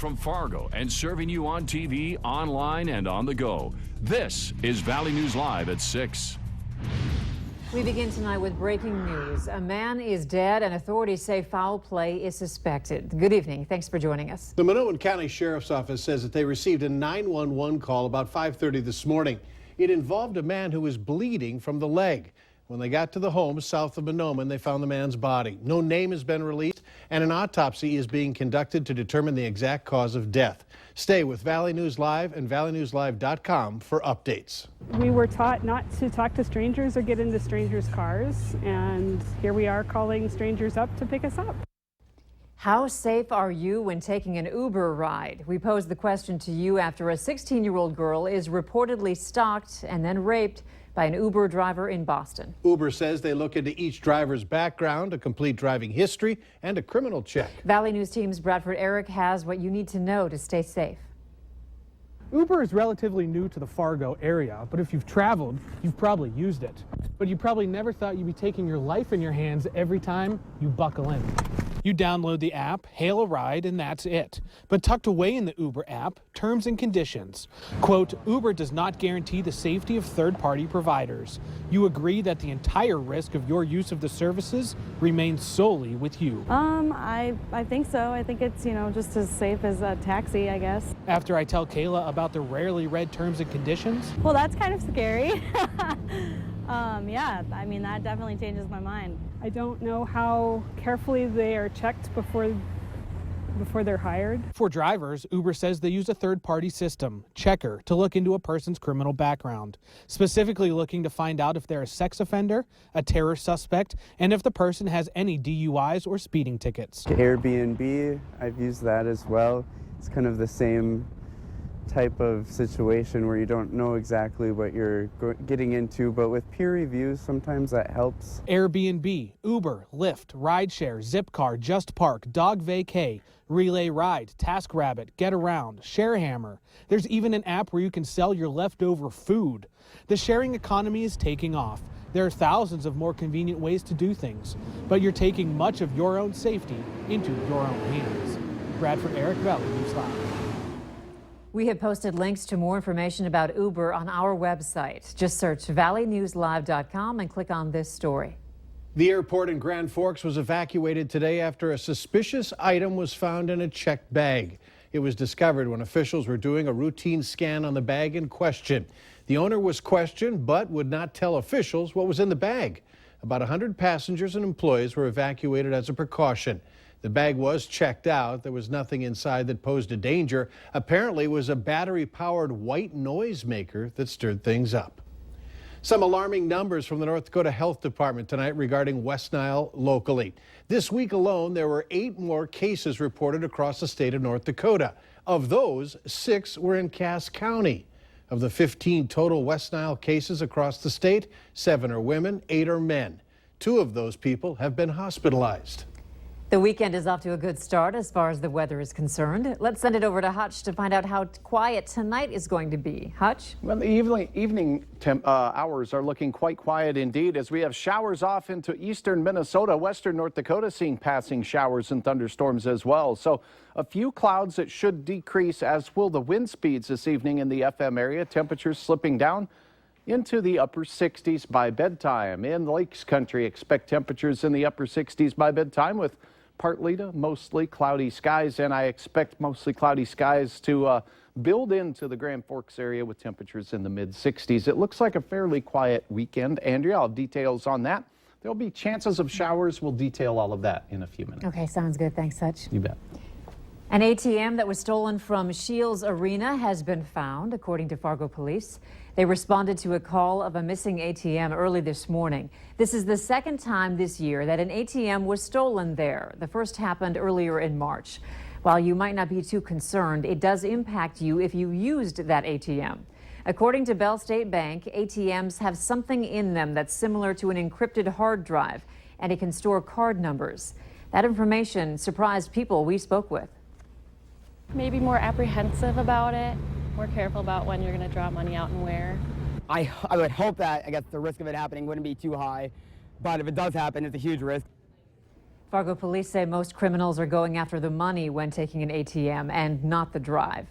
from Fargo and serving you on TV, online, and on the go. This is Valley News Live at 6. We begin tonight with breaking news. A man is dead and authorities say foul play is suspected. Good evening. Thanks for joining us. The Minoan County Sheriff's Office says that they received a 911 call about 5:30 this morning. It involved a man who was bleeding from the leg. When they got to the home south of Minoan, they found the man's body. No name has been released, and an autopsy is being conducted to determine the exact cause of death. Stay with Valley News Live and valleynewslive.com for updates. We were taught not to talk to strangers or get into strangers' cars, and here we are calling strangers up to pick us up. How safe are you when taking an Uber ride? We posed the question to you after a 16-year-old girl is reportedly stalked and then raped by an Uber driver in Boston. Uber says they look into each driver's background, a complete driving history, and a criminal check. Valley News Team's Bradford Eric has what you need to know to stay safe. Uber is relatively new to the Fargo area, but if you've traveled, you've probably used it. But you probably never thought you'd be taking your life in your hands every time you buckle in. You download the app, hail a ride, and that's it. But tucked away in the Uber app, terms and conditions. Quote, Uber does not guarantee the safety of third-party providers. You agree that the entire risk of your use of the services remains solely with you. I think so. I think it's, just as safe as a taxi, I guess. After I tell Kayla about the rarely read terms and conditions. Well, that's kind of scary. Yeah, I mean, that definitely changes my mind. I don't know how carefully they are checked before they're hired. For drivers, Uber says they use a third-party system, Checker, to look into a person's criminal background, specifically looking to find out if they're a sex offender, a terror suspect, and if the person has any DUIs or speeding tickets. Airbnb, I've used that as well. It's kind of the same type of situation where you don't know exactly what you're getting into, but with peer reviews, sometimes that helps. Airbnb, Uber, Lyft, Rideshare, Zipcar, Just Park, Dog Vacay, Relay Ride, TaskRabbit, Get Around, ShareHammer. There's even an app where you can sell your leftover food. The sharing economy is taking off. There are thousands of more convenient ways to do things, but you're taking much of your own safety into your own hands. Bradford Eric, Valley News Live. We have posted links to more information about Uber on our website. Just search valleynewslive.com and click on this story. The airport in Grand Forks was evacuated today after a suspicious item was found in a checked bag. It was discovered when officials were doing a routine scan on the bag in question. The owner was questioned but would not tell officials what was in the bag. About 100 passengers and employees were evacuated as a precaution. The bag was checked out. There was nothing inside that posed a danger. Apparently, it was a battery-powered white noisemaker that stirred things up. Some alarming numbers from the North Dakota Health Department tonight regarding West Nile locally. This week alone, there were 8 more cases reported across the state of North Dakota. Of those, 6 were in Cass County. Of the 15 total West Nile cases across the state, 7 are women, 8 are men. 2 of those people have been hospitalized. The weekend is off to a good start as far as the weather is concerned. Let's send it over to Hutch to find out how quiet tonight is going to be. Hutch? Well, the evening hours are looking quite quiet indeed as we have showers off into eastern Minnesota, western North Dakota seeing passing showers and thunderstorms as well. So a few clouds that should decrease, as will the wind speeds this evening in the FM area. Temperatures slipping down into the upper 60s by bedtime. In Lakes Country, expect temperatures in the upper 60s by bedtime with partly to mostly cloudy skies, and I expect mostly cloudy skies to build into the Grand Forks area with temperatures in the mid-60s. It looks like a fairly quiet weekend. Andrea, I'll have details on that. There'll be chances of showers. We'll detail all of that in a few minutes. Okay, sounds good. Thanks, Hutch. You bet. An ATM that was stolen from Shields Arena has been found, according to Fargo police. They responded to a call of a missing ATM early this morning. This is the second time this year that an ATM was stolen there. The first happened earlier in March. While you might not be too concerned, it does impact you if you used that ATM. According to Bell State Bank, ATMs have something in them that's similar to an encrypted hard drive, and it can store card numbers. That information surprised people we spoke with. Maybe more apprehensive about it, more careful about when you're going to draw money out and where. I would hope that, the risk of it happening wouldn't be too high, but if it does happen, it's a huge risk. Fargo police say most criminals are going after the money when taking an ATM and not the drive.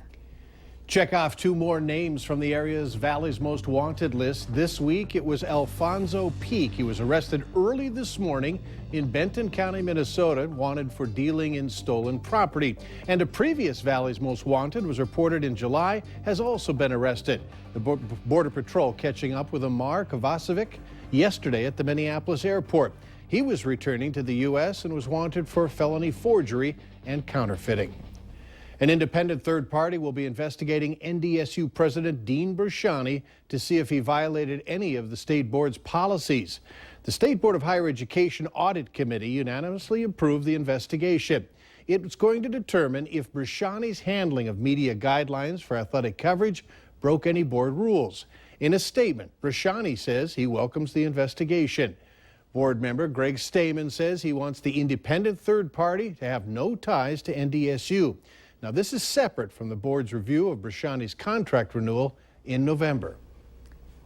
Check off 2 more names from the area's Valley's Most Wanted list. This week, it was Alfonso Peak. He was arrested early this morning in Benton County, Minnesota, wanted for dealing in stolen property. And a previous Valley's Most Wanted was reported in July, has also been arrested. The Border Patrol catching up with Amar Kovacevic yesterday at the Minneapolis airport. He was returning to the U.S. and was wanted for felony forgery and counterfeiting. An independent third party will be investigating NDSU President Dean Bershani to see if he violated any of the state board's policies. The State Board of Higher Education Audit Committee unanimously approved the investigation. It's going to determine if Bershani's handling of media guidelines for athletic coverage broke any board rules. In a statement, Bershani says he welcomes the investigation. Board member Greg Stamen says he wants the independent third party to have no ties to NDSU. Now, this is separate from the board's review of Bershani's contract renewal in November.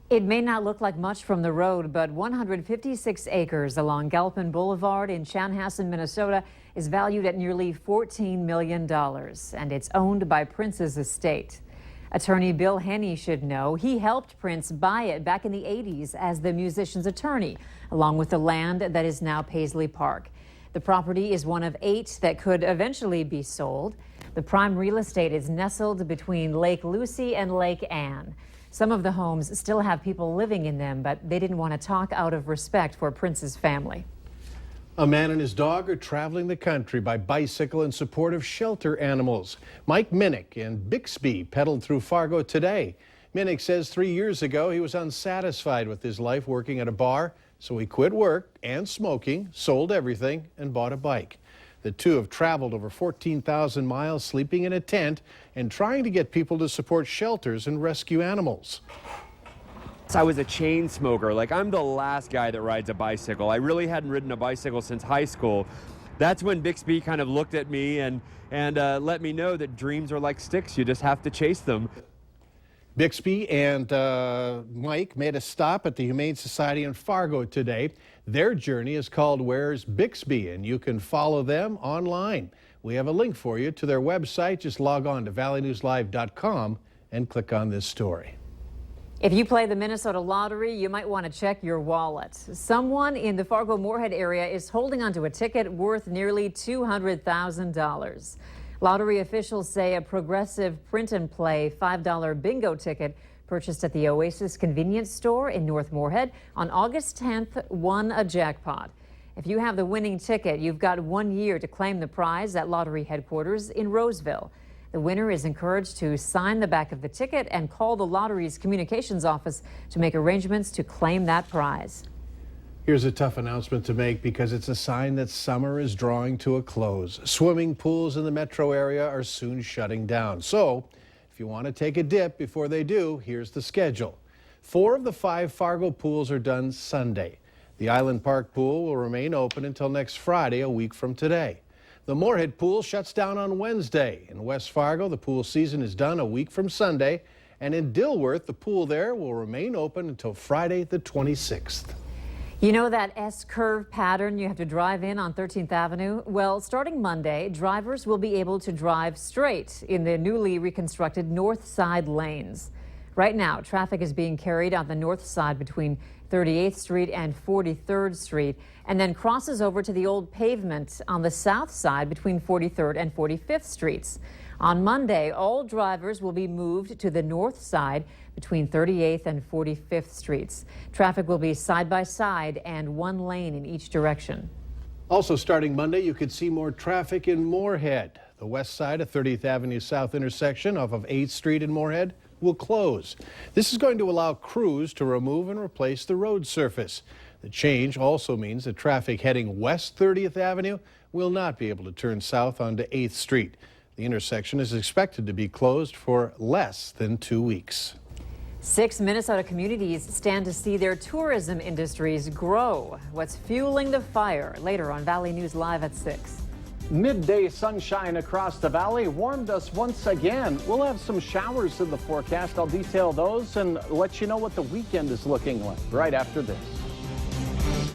It may not look like much from the road, but 156 acres along Galpin Boulevard in Chanhassen, Minnesota is valued at nearly $14 million, and it's owned by Prince's estate. Attorney Bill Henney should know he helped Prince buy it back in the 80s as the musician's attorney, along with the land that is now Paisley Park. The property is one of 8 that could eventually be sold. The prime real estate is nestled between Lake Lucy and Lake Anne. Some of the homes still have people living in them, but they didn't want to talk out of respect for Prince's family. A man and his dog are traveling the country by bicycle in support of shelter animals. Mike Minnick in Bixby pedaled through Fargo today. Minnick says 3 years ago he was unsatisfied with his life working at a bar, so he quit work and smoking, sold everything, and bought a bike. The two have traveled over 14,000 miles, sleeping in a tent and trying to get people to support shelters and rescue animals. I was a chain smoker. Like, I'm the last guy that rides a bicycle. I really hadn't ridden a bicycle since high school. That's when Bixby kind of looked at me and let me know that dreams are like sticks. You just have to chase them. Bixby and Mike made a stop at the Humane Society in Fargo today. Their journey is called Where's Bixby, and you can follow them online. We have a link for you to their website. Just log on to valleynewslive.com and click on this story. If you play the Minnesota Lottery, you might want to check your wallet. Someone in the Fargo-Moorhead area is holding onto a ticket worth nearly $200,000. Lottery officials say a progressive print and play $5 bingo ticket purchased at the Oasis convenience store in North Moorhead on August 10th won a jackpot. If you have the winning ticket, you've got 1 year to claim the prize at lottery headquarters in Roseville. The winner is encouraged to sign the back of the ticket and call the lottery's communications office to make arrangements to claim that prize. Here's a tough announcement to make because it's a sign that summer is drawing to a close. Swimming pools in the metro area are soon shutting down. So if you want to take a dip before they do, here's the schedule. 4 of the 5 Fargo pools are done Sunday. The Island Park pool will remain open until next Friday, a week from today. The Moorhead pool shuts down on Wednesday. In West Fargo, the pool season is done a week from Sunday. And in Dilworth, the pool there will remain open until Friday the 26th. You know that S-curve pattern you have to drive in on 13th Avenue? Well, starting Monday, drivers will be able to drive straight in the newly reconstructed north side lanes. Right now, traffic is being carried on the north side between 38th Street and 43rd Street, and then crosses over to the old pavement on the south side between 43rd and 45th Streets. On Monday, all drivers will be moved to the north side between 38th and 45th Streets. Traffic will be side by side and 1 lane in each direction. Also starting Monday, you could see more traffic in Moorhead. The west side of 30th Avenue South intersection off of 8th Street in Moorhead will close. This is going to allow crews to remove and replace the road surface. The change also means that traffic heading west 30th Avenue will not be able to turn south onto 8th Street. The intersection is expected to be closed for less than 2 weeks. 6 Minnesota communities stand to see their tourism industries grow. What's fueling the fire? Later on Valley News Live at 6. Midday sunshine across the valley warmed us once again. We'll have some showers in the forecast. I'll detail those and let you know what the weekend is looking like right after this.